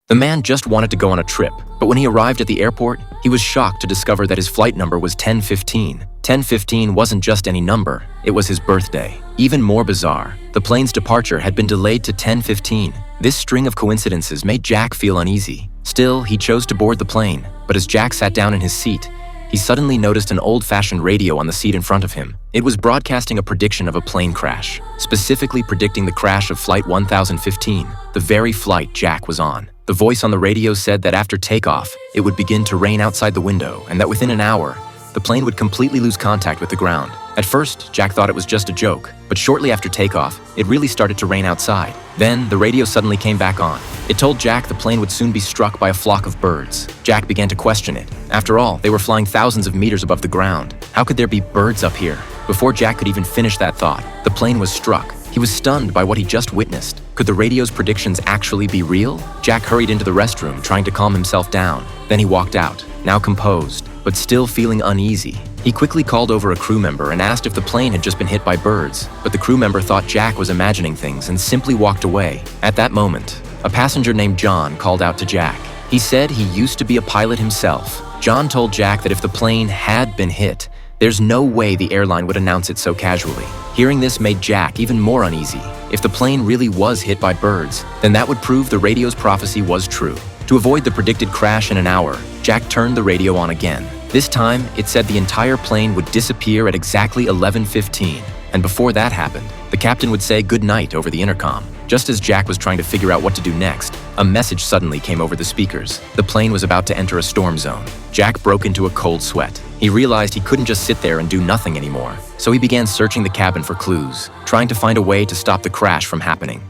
The man just wanted to go on a trip, but when he arrived at the airport, he was shocked to discover that his flight number was 1015. 1015 wasn't just any number, it was his birthday. Even more bizarre, the plane's departure had been delayed to 1015. This string of coincidences made Jack feel uneasy. Still, he chose to board the plane, but as Jack sat down in his seat, he suddenly noticed an old-fashioned radio on the seat in front of him. It was broadcasting a prediction of a plane crash, specifically predicting the crash of Flight 1015, the very flight Jack was on. The voice on the radio said that after takeoff, it would begin to rain outside the window and that within an hour, the plane would completely lose contact with the ground. At first, Jack thought it was just a joke, but shortly after takeoff, it really started to rain outside. Then, the radio suddenly came back on. It told Jack the plane would soon be struck by a flock of birds. Jack began to question it. After all, they were flying thousands of meters above the ground. How could there be birds up here? Before Jack could even finish that thought, the plane was struck. He was stunned by what he just witnessed. Could the radio's predictions actually be real? Jack hurried into the restroom, trying to calm himself down. Then he walked out, now composed, but still feeling uneasy. He quickly called over a crew member and asked if the plane had just been hit by birds, but the crew member thought Jack was imagining things and simply walked away. At that moment, a passenger named John called out to Jack. He said he used to be a pilot himself. John told Jack that if the plane had been hit, there's no way the airline would announce it so casually. Hearing this made Jack even more uneasy. If the plane really was hit by birds, then that would prove the radio's prophecy was true. To avoid the predicted crash in an hour, Jack turned the radio on again. This time, it said the entire plane would disappear at exactly 11:15, and before that happened, the captain would say good night over the intercom. Just as Jack was trying to figure out what to do next, a message suddenly came over the speakers. The plane was about to enter a storm zone. Jack broke into a cold sweat. He realized he couldn't just sit there and do nothing anymore, so he began searching the cabin for clues, trying to find a way to stop the crash from happening.